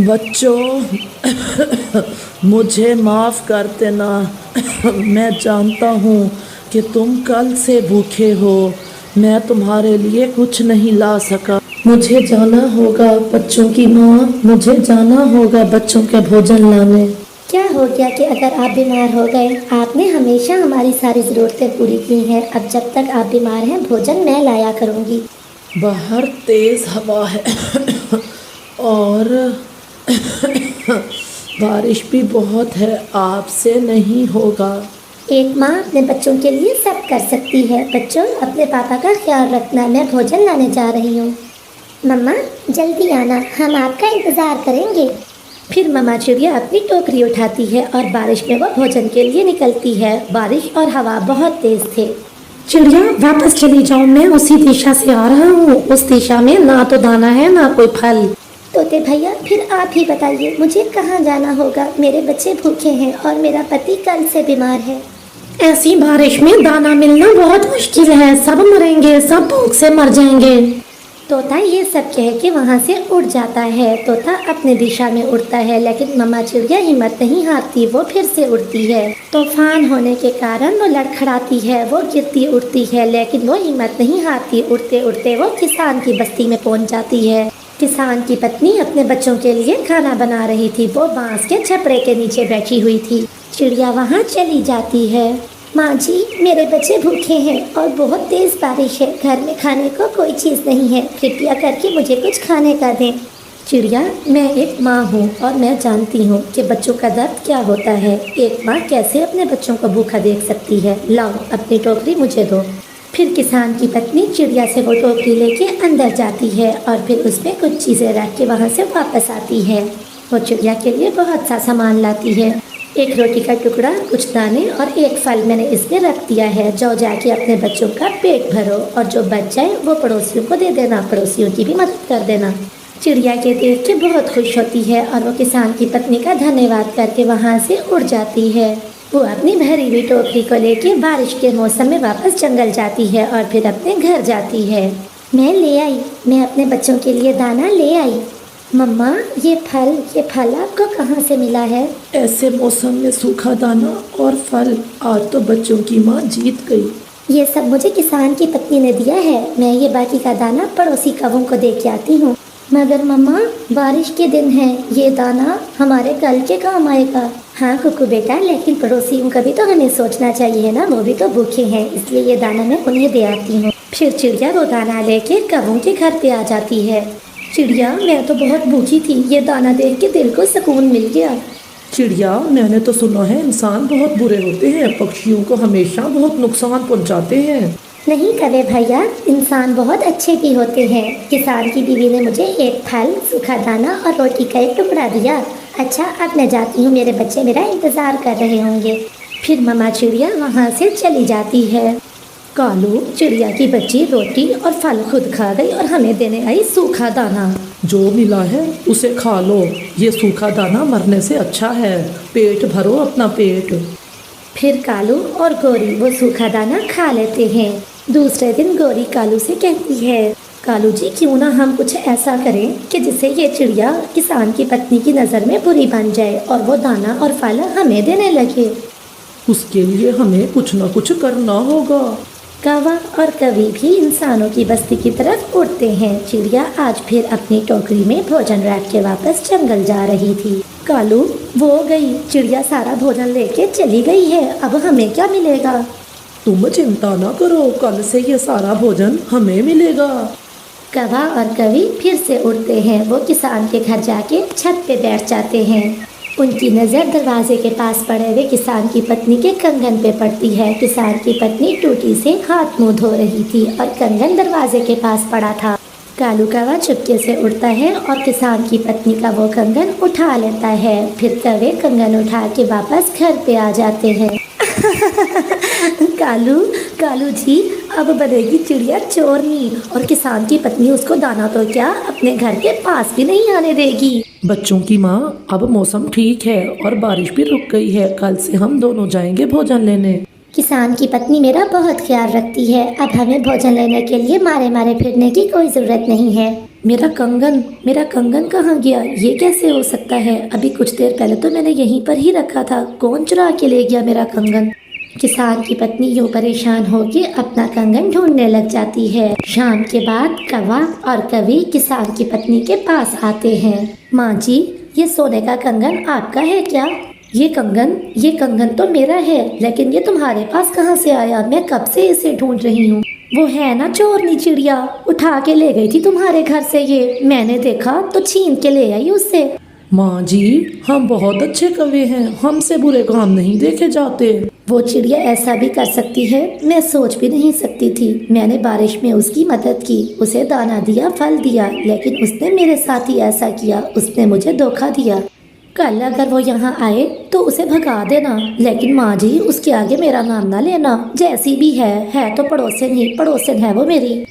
बच्चों, मुझे माफ़ कर देना। मैं जानता हूँ कि तुम कल से भूखे हो। मैं तुम्हारे लिए कुछ नहीं ला सका। मुझे जाना होगा बच्चों की माँ, मुझे जाना होगा बच्चों के भोजन लाने। क्या हो गया कि अगर आप बीमार हो गए? आपने हमेशा हमारी सारी ज़रूरतें पूरी की हैं। अब जब तक आप बीमार हैं भोजन मैं लाया करूँगी। बाहर तेज़ हवा है और बारिश भी बहुत है, आपसे नहीं होगा। एक माँ अपने बच्चों के लिए सब कर सकती है। बच्चों, अपने पापा का ख्याल रखना, मैं भोजन लाने जा रही हूँ। मम्मा जल्दी आना, हम आपका इंतज़ार करेंगे। फिर मम्मा चिड़िया अपनी टोकरी उठाती है और बारिश में वो भोजन के लिए निकलती है। बारिश और हवा बहुत तेज थे। चिड़िया वापस चली जाओ, मैं उसी दिशा से आ रहा हूँ। उस दिशा में ना तो दाना है ना कोई फल। तोते भैया, फिर आप ही बताइए मुझे कहाँ जाना होगा? मेरे बच्चे भूखे हैं और मेरा पति कल से बीमार है। ऐसी बारिश में दाना मिलना बहुत मुश्किल है, सब मरेंगे, सब भूख से मर जाएंगे। तोता ये सब कह के वहाँ से उड़ जाता है। तोता अपने दिशा में उड़ता है, लेकिन मम्मा चिड़िया हिम्मत नहीं हारती, वो फिर से उड़ती है। तूफान होने के कारण वो लड़खड़ाती है, वो गिरती उड़ती है, लेकिन वो हिम्मत नहीं हारती। उड़ते उड़ते वो किसान की बस्ती में पहुँच जाती है। किसान की पत्नी अपने बच्चों के लिए खाना बना रही थी। वो बांस के छपरे के नीचे बैठी हुई थी। चिड़िया वहाँ चली जाती है। माँ जी, मेरे बच्चे भूखे हैं और बहुत तेज़ बारिश है। घर में खाने को कोई चीज़ नहीं है, कृपया करके मुझे कुछ खाने का दें। चिड़िया, मैं एक माँ हूँ और मैं जानती हूँ कि बच्चों का दर्द क्या होता है। एक माँ कैसे अपने बच्चों को भूखा देख सकती है। लाओ अपनी टोकरी मुझे दो। फिर किसान की पत्नी चिड़िया से वो टोकरी लेके अंदर जाती है और फिर उसमें कुछ चीज़ें रख के वहाँ से वापस आती है। वो चिड़िया के लिए बहुत सा सामान लाती है। एक रोटी का टुकड़ा, कुछ दाने और एक फल मैंने इसमें रख दिया है। जाओ जाके अपने बच्चों का पेट भरो और जो बच जाए वो पड़ोसियों को दे देना, पड़ोसियों की भी मदद कर देना। चिड़िया के देख के बहुत खुश होती है और वो किसान की पत्नी का धन्यवाद करके वहाँ से उड़ जाती है। वो अपनी भरी हुई टोकरी को लेके बारिश के मौसम में वापस जंगल जाती है और फिर अपने घर जाती है। मैं ले आई, मैं अपने बच्चों के लिए दाना ले आई। मम्मा, ये फल आपको कहाँ से मिला है? ऐसे मौसम में सूखा दाना और फल, आज तो बच्चों की माँ जीत गई। ये सब मुझे किसान की पत्नी ने दिया है। मैं ये बाकी का दाना पड़ोसी कौवों को दे के आती हूँ। मगर मम्मा, बारिश के दिन है, ये दाना हमारे कल के काम आएगा। हाँ कुकू बेटा, लेकिन पड़ोसियों का भी तो हमें सोचना चाहिए ना, वो भी तो भूखे हैं, इसलिए ये दाना मैं उन्हें दे आती हूँ। फिर चिड़िया वो दाना लेके कौवों के घर पे आ जाती है। चिड़िया, मैं तो बहुत भूखी थी, ये दाना देख के दिल को सुकून मिल गया। चिड़िया, मैंने तो सुना है इंसान बहुत बुरे होते हैं, पक्षियों को हमेशा बहुत नुकसान पहुंचाते हैं। नहीं कवे भैया, इंसान बहुत अच्छे भी होते हैं। किसान की बीवी ने मुझे एक फल, सूखा दाना और रोटी का एक टुकड़ा दिया। अच्छा, अब मैं जाती हूँ, मेरे बच्चे मेरा इंतज़ार कर रहे होंगे। फिर मम्मा चिड़िया वहाँ से चली जाती है। कालू, चिड़िया की बच्ची रोटी और फल खुद खा गई और हमें देने आई सूखा दाना। जो मिला है उसे खा लो, ये सूखा दाना मरने से अच्छा है। पेट भरो अपना पेट। फिर कालू और गोरी वो सूखा दाना खा लेते हैं। दूसरे दिन गोरी कालू से कहती है, कालू जी, क्यों ना हम कुछ ऐसा करें कि जिससे ये चिड़िया किसान की पत्नी की नज़र में बुरी बन जाए और वो दाना और फल हमें देने लगे। उसके लिए हमें कुछ ना कुछ करना होगा। कौवा और कवि भी इंसानों की बस्ती की तरफ उड़ते हैं। चिड़िया आज फिर अपनी टोकरी में भोजन रख के वापस जंगल जा रही थी। कालू, वो गई, चिड़िया सारा भोजन लेके चली गई है, अब हमें क्या मिलेगा? तुम चिंता ना करो, कल से ये सारा भोजन हमें मिलेगा। कौवा और कवि फिर से उड़ते हैं। वो किसान के घर जाके छत पे बैठ जाते हैं। उनकी नज़र दरवाजे के पास पड़े हुए किसान की पत्नी के कंगन पे पड़ती है। किसान की पत्नी टूटी से हाथ मुंह धो रही थी और कंगन दरवाजे के पास पड़ा था। कालू कौवा चुपके से उड़ता है और किसान की पत्नी का वो कंगन उठा लेता है। फिर कौवे कंगन उठा के वापस घर पे आ जाते हैं। कालू जी, अब बनेगी चिड़िया चोरनी और किसान की पत्नी उसको दाना तो क्या अपने घर के पास भी नहीं आने देगी। बच्चों की माँ, अब मौसम ठीक है और बारिश भी रुक गई है, कल से हम दोनों जाएंगे भोजन लेने। किसान की पत्नी मेरा बहुत ख्याल रखती है। अब हमें भोजन लेने के लिए मारे मारे फिरने की कोई ज़रूरत नहीं है। मेरा कंगन कहाँ गया? ये कैसे हो सकता है? अभी कुछ देर पहले तो मैंने यहीं पर ही रखा था। कौन चुरा के ले गया मेरा कंगन? किसान की पत्नी यूँ परेशान होकर अपना कंगन ढूंढने लग जाती है। शाम के बाद कौवा और कवि किसान की पत्नी के पास आते हैं। माँ जी, ये सोने का कंगन आपका है क्या? ये कंगन तो मेरा है, लेकिन ये तुम्हारे पास कहाँ से आया? मैं कब से इसे ढूंढ रही हूँ। वो है ना चोरनी चिड़िया, उठा के ले गई थी तुम्हारे घर से। ये मैंने देखा तो छीन के ले आई उससे। माँ जी, हम बहुत अच्छे कवि हैं, हमसे बुरे काम नहीं देखे जाते। वो चिड़िया ऐसा भी कर सकती है, मैं सोच भी नहीं सकती थी। मैंने बारिश में उसकी मदद की, उसे दाना दिया, फल दिया, लेकिन उसने मेरे साथ ही ऐसा किया। उसने मुझे धोखा दिया। कल अगर वो यहाँ आए तो उसे भगा देना, लेकिन माँ जी उसके आगे मेरा नाम ना लेना। जैसी भी है तो पड़ोसन है वो मेरी।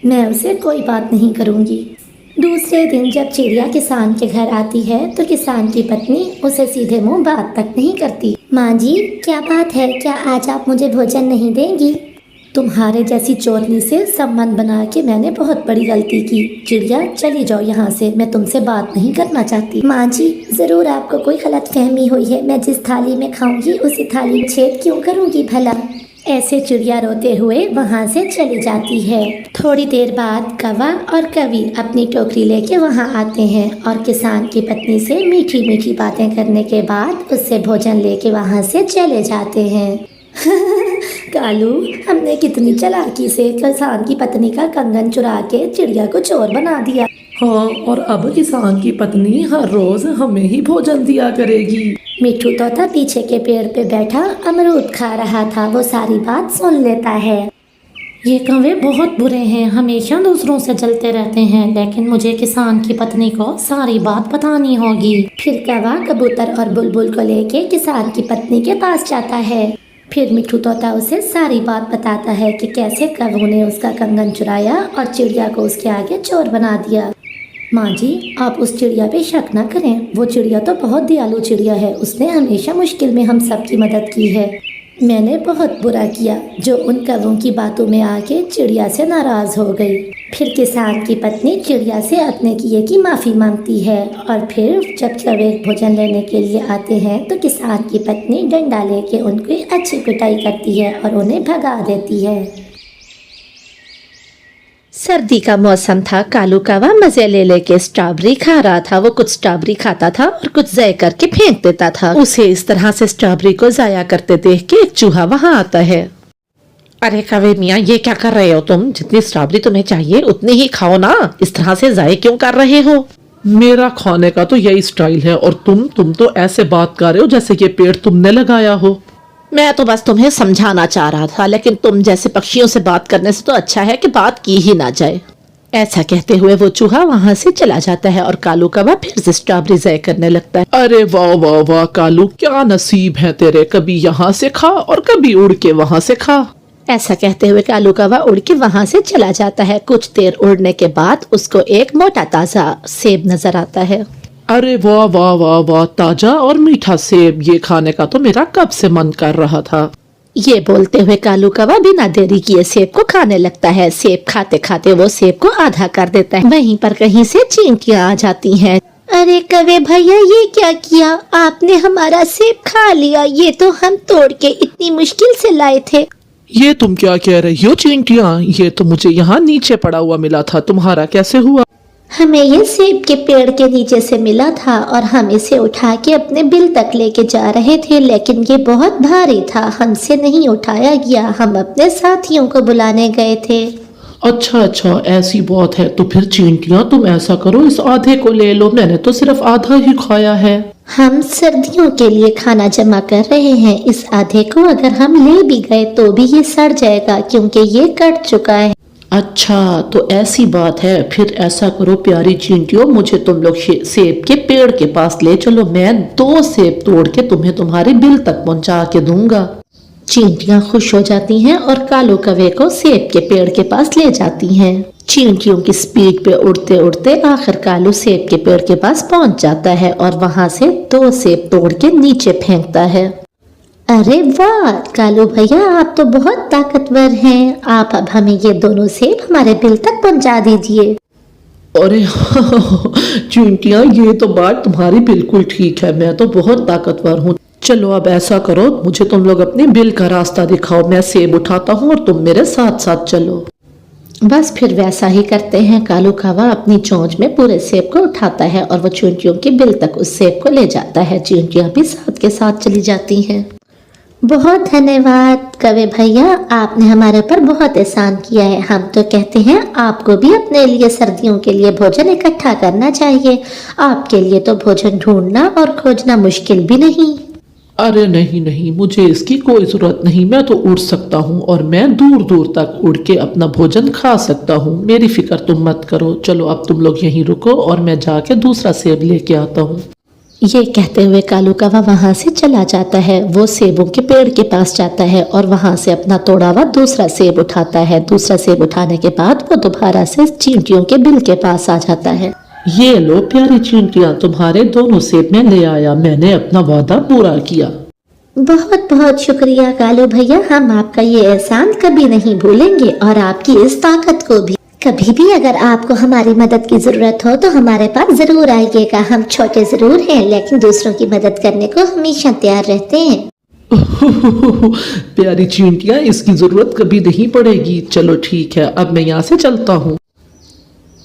मैं उसे कोई बात नहीं करूँगी। दूसरे दिन जब चिड़िया किसान के घर आती है तो किसान की पत्नी उसे सीधे मुंह बात तक नहीं करती। माँ जी, क्या बात है? क्या आज आप मुझे भोजन नहीं देंगी? तुम्हारे जैसी चोरनी से संबंध बना के मैंने बहुत बड़ी गलती की। चिड़िया चली जाओ यहाँ से, मैं तुमसे बात नहीं करना चाहती। माँ जी, ज़रूर आपको कोई गलतफहमी हुई है। मैं जिस थाली में खाऊंगी उसी थाली में छेद क्यों करूँगी भला? ऐसे चिड़िया रोते हुए वहाँ से चली जाती है। थोड़ी देर बाद कौवा और कवि अपनी टोकरी लेके वहाँ आते हैं और किसान की पत्नी से मीठी मीठी बातें करने के बाद उससे भोजन लेके वहाँ से चले जाते हैं। कालू, हमने कितनी चालाकी से किसान की पत्नी का कंगन चुरा के चिड़िया को चोर बना दिया। हाँ, और अब किसान की पत्नी हर रोज हमें ही भोजन दिया करेगी। मिठू तोता पीछे के पेड़ पे बैठा अमरूद खा रहा था। वो सारी बात सुन लेता है। ये कौवे बहुत बुरे हैं, हमेशा दूसरों से जलते रहते हैं, लेकिन मुझे किसान की पत्नी को सारी बात बतानी होगी। फिर कौवा कबूतर और बुलबुल को लेके किसान की पत्नी के पास जाता है। फिर मिठू तोता उसे सारी बात बताता है कि कैसे कौवे ने उसका कंगन चुराया और चिड़िया को उसके आगे चोर बना दिया। माँ जी, आप उस चिड़िया पे शक न करें। वो चिड़िया तो बहुत दयालु चिड़िया है, उसने हमेशा मुश्किल में हम सब की मदद की है। मैंने बहुत बुरा किया जो उन कौवों की बातों में आके चिड़िया से नाराज़ हो गई। फिर किसान की पत्नी चिड़िया से अपने किए की माफ़ी मांगती है और फिर जब कौवे भोजन लेने के लिए आते हैं तो किसान की पत्नी डंडा लेके उनकी अच्छी पिटाई करती है और उन्हें भगा देती है। सर्दी का मौसम था। कालू कौवा मजे ले लेके स्ट्रॉबेरी खा रहा था। वो कुछ स्ट्रॉबेरी खाता था और कुछ ज़ाया करके फेंक देता था। उसे इस तरह से स्ट्रॉबेरी को ज़ाया करते देख के एक चूहा वहाँ आता है। अरे कौवे मियाँ, ये क्या कर रहे हो तुम? जितनी स्ट्रॉबेरी तुम्हें चाहिए उतनी ही खाओ ना, इस तरह से ज़ाया क्यों कर रहे हो? मेरा खाने का तो यही स्टाइल है, और तुम तो ऐसे बात कर रहे हो जैसे ये पेड़ तुमने लगाया हो। मैं तो बस तुम्हें समझाना चाह रहा था, लेकिन तुम जैसे पक्षियों से बात करने से तो अच्छा है कि बात की ही ना जाए। ऐसा कहते हुए वो चूहा वहाँ से चला जाता है और कालू कौवा फिर से स्ट्रॉबेरी ज़ाया करने लगता है। अरे वाह वाह वाह कालू, क्या नसीब है तेरे, कभी यहाँ से खा और कभी उड़ के वहाँ से खा। ऐसा कहते हुए कालू कौवा उड़ के वहाँ से चला जाता है। कुछ देर उड़ने के बाद उसको एक मोटा ताज़ा सेब नजर आता है। अरे वाह वाह वाह वाह, ताजा और मीठा सेब, ये खाने का तो मेरा कब से मन कर रहा था। ये बोलते हुए कालू कौवा बिना देरी किए सेब को खाने लगता है। सेब खाते खाते वो सेब को आधा कर देता है। वहीं पर कहीं से चींटियां आ जाती हैं। अरे कौवे भैया, ये क्या किया आपने? हमारा सेब खा लिया। ये तो हम तोड़ के इतनी मुश्किल से लाए थे। ये तुम क्या कह रही हो चींटियां? ये तो मुझे यहाँ नीचे पड़ा हुआ मिला था, तुम्हारा कैसे हुआ? हमें ये सेब के पेड़ के नीचे से मिला था और हम इसे उठा के अपने बिल तक लेके जा रहे थे, लेकिन ये बहुत भारी था, हमसे नहीं उठाया गया। हम अपने साथियों को बुलाने गए थे। अच्छा अच्छा, ऐसी बात है। तो फिर चींटियां तुम ऐसा करो, इस आधे को ले लो, मैंने तो सिर्फ आधा ही खाया है। हम सर्दियों के लिए खाना जमा कर रहे हैं। इस आधे को अगर हम ले भी गए तो भी ये सड़ जाएगा क्योंकि ये कट चुका है। अच्छा, तो ऐसी बात है। फिर ऐसा करो प्यारी चींटियों, मुझे तुम लोग सेब के पेड़ के पास ले चलो, मैं 2 सेब तोड़ के तुम्हें तुम्हारे बिल तक पहुंचा के दूंगा। चींटियां खुश हो जाती हैं और कालू कौवे को सेब के पेड़ के पास ले जाती हैं। चींटियों की स्पीड पे उड़ते उड़ते आखिर कालू सेब के पेड़ के पास पहुंच जाता है और वहां से 2 सेब तोड़ के नीचे फेंकता है। अरे वाह कालू भैया, आप तो बहुत ताकतवर हैं। आप अब हमें ये दोनों सेब हमारे बिल तक पहुंचा दीजिए। अरे चींटियां, ये तो बात तुम्हारी बिल्कुल ठीक है, मैं तो बहुत ताकतवर हूँ। चलो अब ऐसा करो, मुझे तुम लोग अपने बिल का रास्ता दिखाओ, मैं सेब उठाता हूँ और तुम मेरे साथ साथ चलो। बस फिर वैसा ही करते हैं। कालू कावा अपनी चोंच में पूरे सेब को उठाता है और वो चींटियों के बिल तक उस सेब को ले जाता है। चींटियां भी साथ के साथ चली जाती हैं। बहुत धन्यवाद कवे भैया, आपने हमारे ऊपर बहुत एहसान किया है। हम तो कहते हैं आपको भी अपने लिए सर्दियों के लिए भोजन इकट्ठा करना चाहिए। आपके लिए तो भोजन ढूंढना और खोजना मुश्किल भी नहीं। अरे नहीं नहीं, मुझे इसकी कोई जरूरत नहीं, मैं तो उड़ सकता हूँ और मैं दूर दूर तक उड़ के अपना भोजन खा सकता हूँ। मेरी फिक्र तुम मत करो। चलो अब तुम लोग यहीं रुको और मैं जाके दूसरा सेब लेके आता हूँ। ये कहते हुए कालू कावा वहां से चला जाता है। वो सेबों के पेड़ के पास जाता है और वहां से अपना तोड़ा हुआ दूसरा सेब उठाता है। दूसरा सेब उठाने के बाद वो दोबारा से चींटियों के बिल के पास आ जाता है। ये लो प्यारी चींटियां, तुम्हारे दोनों सेब मैं ले आया, मैंने अपना वादा पूरा किया। बहुत बहुत शुक्रिया कालू भैया, हम आपका ये एहसान कभी नहीं भूलेंगे और आपकी इस ताकत को भी। कभी भी अगर आपको हमारी मदद की जरूरत हो तो हमारे पास जरूर आइएगा। हम छोटे जरूर हैं लेकिन दूसरों की मदद करने को हमेशा तैयार रहते हैं। प्यारी चींटियां, इसकी जरूरत कभी नहीं पड़ेगी। चलो ठीक है, अब मैं यहाँ से चलता हूँ।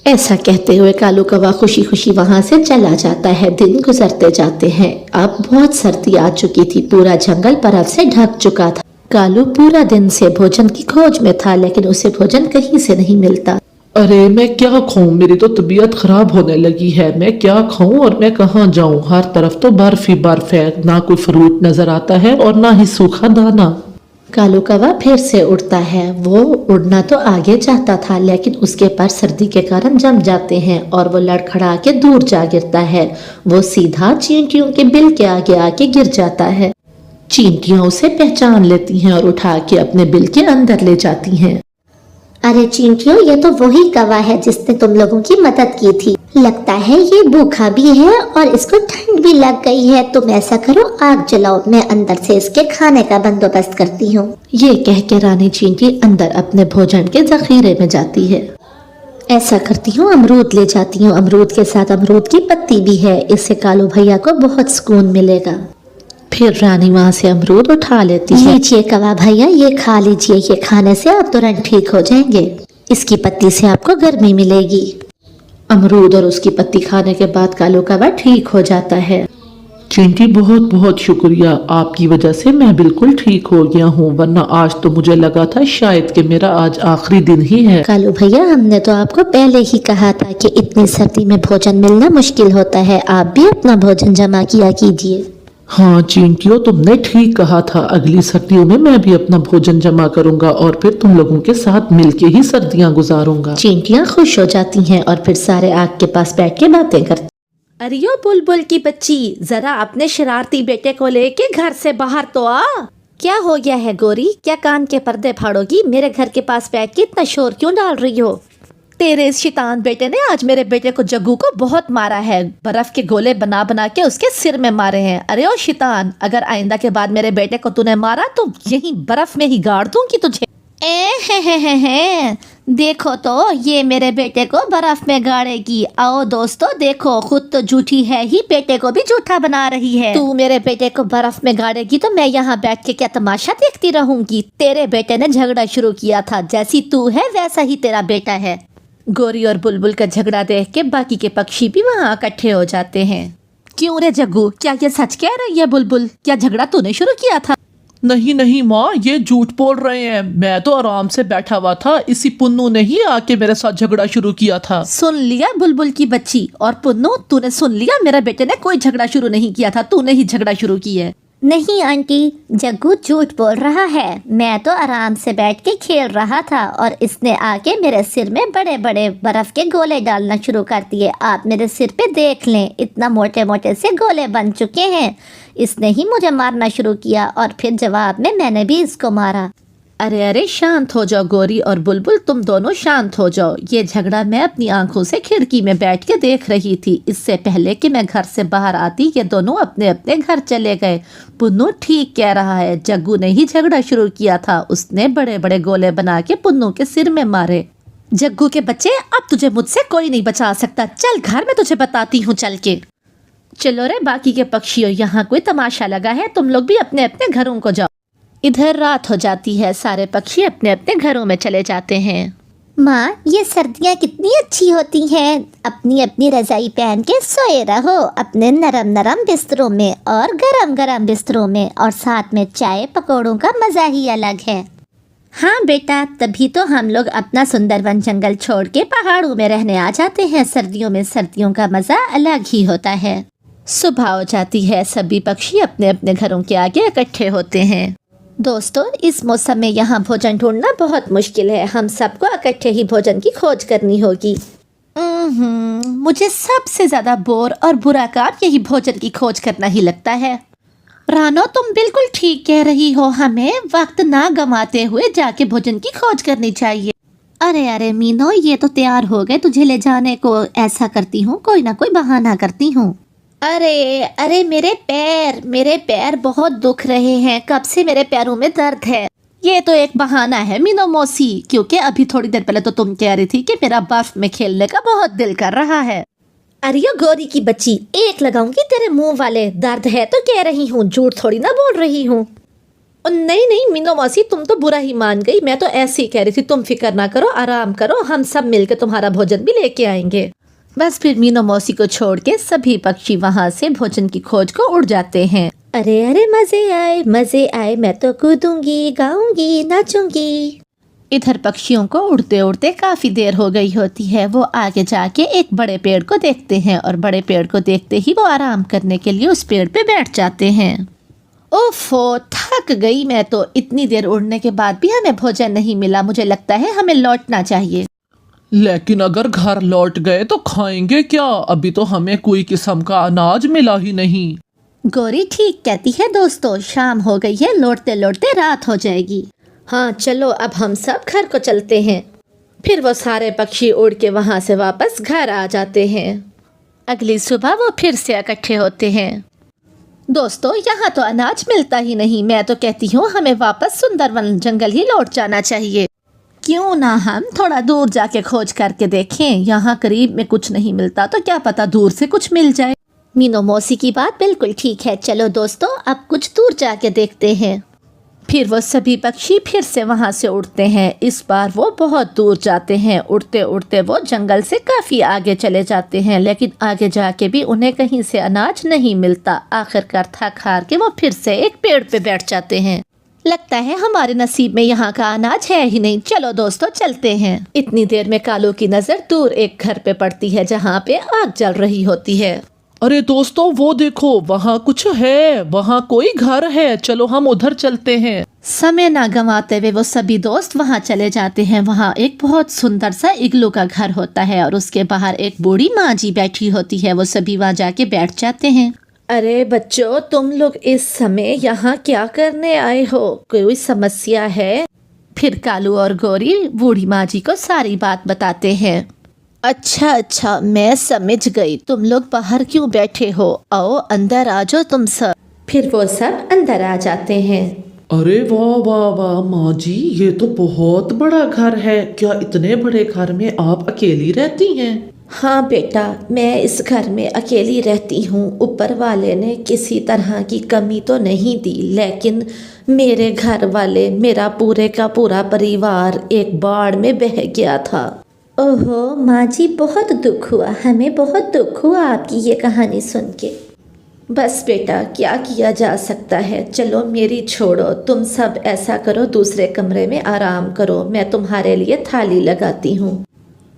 ऐसा कहते हुए कालू कौवा खुशी खुशी वहां से चला जाता है। दिन गुजरते जाते हैं। अब बहुत सर्दी आ चुकी थी, पूरा जंगल बर्फ से ढक चुका था। कालू पूरा दिन से भोजन की खोज में था लेकिन उसे भोजन कहीं से नहीं मिलता। अरे मैं क्या खाऊं, मेरी तो तबीयत खराब होने लगी है। मैं क्या खाऊं और मैं कहाँ जाऊं? हर तरफ तो बर्फ ही बर्फ है, ना कोई फ्रूट नजर आता है और ना ही सूखा दाना। कालू कौवा फिर से उड़ता है। वो उड़ना तो आगे जाता था लेकिन उसके पैर सर्दी के कारण जम जाते हैं और वो लड़खड़ा के दूर जा गिरता है। वो सीधा चींटियों के बिल के आगे आके गिर जाता है। चींटियां उसे पहचान लेती हैं और उठा के अपने बिल के अंदर ले जाती हैं। अरे चींटियों, ये तो वही कौवा है जिसने तुम लोगों की मदद की थी। लगता है ये भूखा भी है और इसको ठंड भी लग गई है। तुम ऐसा करो, आग जलाओ, मैं अंदर से इसके खाने का बंदोबस्त करती हूँ। ये कह के रानी चींटी अंदर अपने भोजन के जखीरे में जाती है। ऐसा करती हूँ, अमरूद ले जाती हूँ। अमरूद के साथ अमरूद की पत्ती भी है, इससे कालू भैया को बहुत सुकून मिलेगा। फिर रानी वहाँ से अमरूद उठा लेती है। लीजिए कौवा भैया, ये खा लीजिए। ये खाने से आप तुरंत ठीक हो जाएंगे। इसकी पत्ती से आपको गर्मी मिलेगी। अमरूद और उसकी पत्ती खाने के बाद कालू कौवा ठीक हो जाता है। चींटी बहुत बहुत शुक्रिया, आपकी वजह से मैं बिल्कुल ठीक हो गया हूँ, वरना आज तो मुझे लगा था शायद कि मेरा आज आखिरी दिन ही है। कालू भैया, हमने तो आपको पहले ही कहा था कि इतनी सर्दी में भोजन मिलना मुश्किल होता है। आप भी अपना भोजन जमा किया कीजिए। हाँ चींटियों, तुमने ठीक कहा था। अगली सर्दियों में मैं भी अपना भोजन जमा करूंगा और फिर तुम लोगों के साथ मिलके ही सर्दियां गुजारूंगा। चींटियां खुश हो जाती हैं और फिर सारे आग के पास बैठ के बातें करती। अरे ओ बुलबुल की बच्ची, जरा अपने शरारती बेटे को लेके घर से बाहर तो आ। क्या हो गया है गोरी? क्या कान के पर्दे फाड़ोगी? मेरे घर के पास बैठ के इतना शोर क्यों डाल रही हो? तेरे इस शैतान बेटे ने आज मेरे बेटे को जग्गू को बहुत मारा है। बर्फ के गोले बना बना के उसके सिर में मारे हैं। अरे ओ शैतान, अगर आइंदा के बाद मेरे बेटे को तूने मारा तो यहीं बर्फ में ही गाड़ दूंगी तुझे। हे। देखो तो ये मेरे बेटे को बर्फ में गाड़ेगी। आओ दोस्तों देखो, खुद तो झूठी है ही, बेटे को भी झूठा बना रही है। तू मेरे बेटे को बर्फ में गाड़ेगी तो मैं यहाँ बैठ के क्या तमाशा देखती रहूंगी? तेरे बेटे ने झगड़ा शुरू किया था, जैसी तू है वैसा ही तेरा बेटा है। गोरी और बुलबुल का झगड़ा देख के बाकी के पक्षी भी वहाँ इकट्ठे हो जाते हैं। क्यों रे जग्गू, क्या ये सच कह रही है बुलबुल? क्या झगड़ा तूने शुरू किया था? नहीं नहीं माँ, ये झूठ बोल रहे हैं। मैं तो आराम से बैठा हुआ था, इसी पुन्नू ने ही आके मेरे साथ झगड़ा शुरू किया था। सुन लिया बुलबुल की बच्ची और पुन्नू, तूने सुन लिया? मेरे बेटे ने कोई झगड़ा शुरू नहीं किया था, तूने ही झगड़ा शुरू किया है। नहीं आंटी, जग्गू झूठ बोल रहा है। मैं तो आराम से बैठ के खेल रहा था और इसने आके मेरे सिर में बड़े बड़े बर्फ के गोले डालना शुरू कर दिए। आप मेरे सिर पे देख लें, इतना मोटे मोटे से गोले बन चुके हैं। इसने ही मुझे मारना शुरू किया और फिर जवाब में मैंने भी इसको मारा। अरे अरे शांत हो जाओ गोरी और बुलबुल, तुम दोनों शांत हो जाओ। ये झगड़ा मैं अपनी आंखों से खिड़की में बैठ के देख रही थी। इससे पहले कि मैं घर से बाहर आती ये दोनों अपने अपने घर चले गए। पुन्नू ठीक कह रहा है, जग्गू ने ही झगड़ा शुरू किया था। उसने बड़े बड़े गोले बना के पुन्नू के सिर में मारे। जग्गू के बच्चे, अब तुझे मुझसे कोई नहीं बचा सकता। चल घर में तुझे बताती हूँ चल के। चलो रे बाकी के पक्षियों, यहाँ कोई तमाशा लगा है, तुम लोग भी अपने अपने घरों को जाओ। इधर रात हो जाती है, सारे पक्षी अपने अपने घरों में चले जाते हैं। माँ, ये सर्दियाँ कितनी अच्छी होती हैं। अपनी अपनी रजाई पहन के सोए रहो अपने नरम नरम बिस्तरों में और गरम गरम बिस्तरों में, और साथ में चाय पकौड़ों का मज़ा ही अलग है। हाँ बेटा, तभी तो हम लोग अपना सुंदरवन जंगल छोड़ के पहाड़ों में रहने आ जाते हैं। सर्दियों में सर्दियों का मज़ा अलग ही होता है। सुबह हो जाती है, सभी पक्षी अपने अपने घरों के आगे इकट्ठे होते हैं। दोस्तों, इस मौसम में यहाँ भोजन ढूंढना बहुत मुश्किल है। हम सबको इकट्ठे ही भोजन की खोज करनी होगी। मुझे सबसे ज्यादा बोर और बुरा काम यही भोजन की खोज करना ही लगता है। रानो, तुम बिल्कुल ठीक कह रही हो, हमें वक्त ना गंवाते हुए जाके भोजन की खोज करनी चाहिए। अरे अरे मीनो, ये तो तैयार हो गए तुझे ले जाने को। ऐसा करती हूँ, कोई ना कोई बहाना करती हूँ। अरे अरे मेरे पैर बहुत दुख रहे हैं। कब से मेरे पैरों में दर्द है। ये तो एक बहाना है मीनो मौसी, क्योंकि अभी थोड़ी देर पहले तो तुम कह रही थी कि मेरा बर्फ में खेलने का बहुत दिल कर रहा है। अरे यो गोरी की बच्ची, एक लगाऊंगी तेरे मुंह वाले। दर्द है तो कह रही हूँ, झूठ थोड़ी ना बोल रही हूँ। नहीं नहीं मीनो मौसी, तुम तो बुरा ही मान गई। मैं तो ऐसे ही कह रही थी, तुम फिक्र ना करो, आराम करो, हम सब मिलकर तुम्हारा भोजन भी लेके आएंगे। बस फिर मीनो मौसी को छोड़ के सभी पक्षी वहाँ से भोजन की खोज को उड़ जाते हैं। अरे अरे मजे आए, मैं तो कूदूंगी, गाऊंगी, नाचूंगी। इधर पक्षियों को उड़ते उड़ते काफी देर हो गई होती है। वो आगे जाके एक बड़े पेड़ को देखते हैं और बड़े पेड़ को देखते ही वो आराम करने के लिए उस पेड़ पे बैठ जाते हैं। ओफो, थक गई मैं तो। इतनी देर उड़ने के बाद भी हमें भोजन नहीं मिला। मुझे लगता है हमें लौटना चाहिए। लेकिन अगर घर लौट गए तो खाएंगे क्या? अभी तो हमें कोई किस्म का अनाज मिला ही नहीं। गौरी ठीक कहती है दोस्तों, शाम हो गई है, लौटते लौटते रात हो जाएगी। हाँ चलो, अब हम सब घर को चलते हैं। फिर वो सारे पक्षी उड़ के वहाँ से वापस घर आ जाते हैं। अगली सुबह वो फिर से इकट्ठे होते हैं। दोस्तों, यहाँ तो अनाज मिलता ही नहीं। मैं तो कहती हूँ हमें वापस सुंदरवन जंगल ही लौट जाना चाहिए। क्यों ना हम थोड़ा दूर जाके खोज करके देखें। यहाँ करीब में कुछ नहीं मिलता तो क्या पता दूर से कुछ मिल जाए। मीनो मौसी की बात बिल्कुल ठीक है। चलो दोस्तों, अब कुछ दूर जाके देखते हैं। फिर वो सभी पक्षी फिर से वहाँ से उड़ते हैं। इस बार वो बहुत दूर जाते हैं। उड़ते उड़ते वो जंगल से काफ़ी आगे चले जाते हैं, लेकिन आगे जाके भी उन्हें कहीं से अनाज नहीं मिलता। आखिरकार थक हार के वो फिर से एक पेड़ पे बैठ जाते हैं। लगता है हमारे नसीब में यहाँ का अनाज है ही नहीं। चलो दोस्तों, चलते हैं। इतनी देर में कालू की नज़र दूर एक घर पे पड़ती है जहाँ पे आग जल रही होती है। अरे दोस्तों, वो देखो, वहाँ कुछ है, वहाँ कोई घर है। चलो हम उधर चलते हैं। समय ना गंवाते हुए वो सभी दोस्त वहाँ चले जाते हैं। वहाँ एक बहुत सुंदर सा इग्लू का घर होता है और उसके बाहर एक बूढ़ी माँ जी बैठी होती है। वो सभी वहाँ जाके बैठ जाते हैं। अरे बच्चों, तुम लोग इस समय यहाँ क्या करने आए हो? कोई समस्या है? फिर कालू और गौरी बूढ़ी माँ जी को सारी बात बताते हैं। अच्छा, मैं समझ गई। तुम लोग बाहर क्यों बैठे हो? आओ अंदर आ जाओ तुम सब। फिर वो सब अंदर आ जाते हैं। अरे वाह वाह वाह माँ जी, ये तो बहुत बड़ा घर है। क्या इतने बड़े घर में आप अकेली रहती हैं? हाँ बेटा, मैं इस घर में अकेली रहती हूँ। ऊपर वाले ने किसी तरह की कमी तो नहीं दी, लेकिन मेरे घर वाले, मेरा पूरे का पूरा परिवार एक बाढ़ में बह गया था। ओहो माँ जी, बहुत दुख हुआ, हमें बहुत दुख हुआ आपकी ये कहानी सुन के। बस बेटा, क्या किया जा सकता है। चलो मेरी छोड़ो, तुम सब ऐसा करो, दूसरे कमरे में आराम करो। मैं तुम्हारे लिए थाली लगाती हूँ।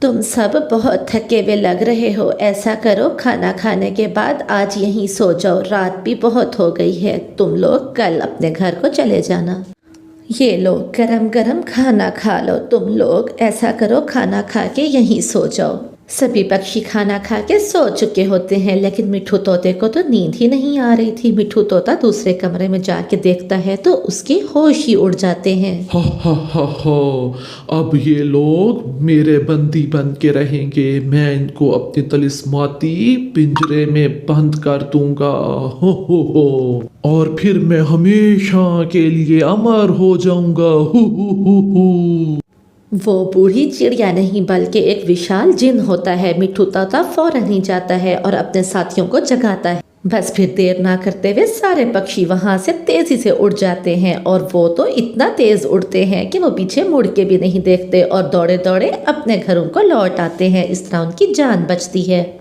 तुम सब बहुत थके हुए लग रहे हो। ऐसा करो, खाना खाने के बाद आज यहीं सो जाओ। रात भी बहुत हो गई है। तुम लोग कल अपने घर को चले जाना। ये लो, गरम गरम खाना खा लो। तुम लोग ऐसा करो, खाना खा के यहीं सो जाओ। सभी पक्षी खाना खा के सो चुके होते हैं, लेकिन मिठू तोते को तो नींद ही नहीं आ रही थी। मिठू तोता दूसरे कमरे में जाके देखता है तो उसके होश ही उड़ जाते हैं। हा हा हा हा, अब ये लोग मेरे बंदी बन के रहेंगे। मैं इनको अपनी तलिस्माती पिंजरे में बंद कर दूंगा। हो और फिर मैं हमेशा के लिए अमर हो जाऊंगा। हो। वो बूढ़ी चिड़िया नहीं बल्कि एक विशाल जिन होता है। मिठू तोता फौरन ही जाता है और अपने साथियों को जगाता है। बस फिर देर ना करते हुए सारे पक्षी वहां से तेजी से उड़ जाते हैं और वो तो इतना तेज उड़ते हैं कि वो पीछे मुड़ के भी नहीं देखते और दौड़े दौड़े अपने घरों को लौट आते हैं। इस तरह उनकी जान बचती है।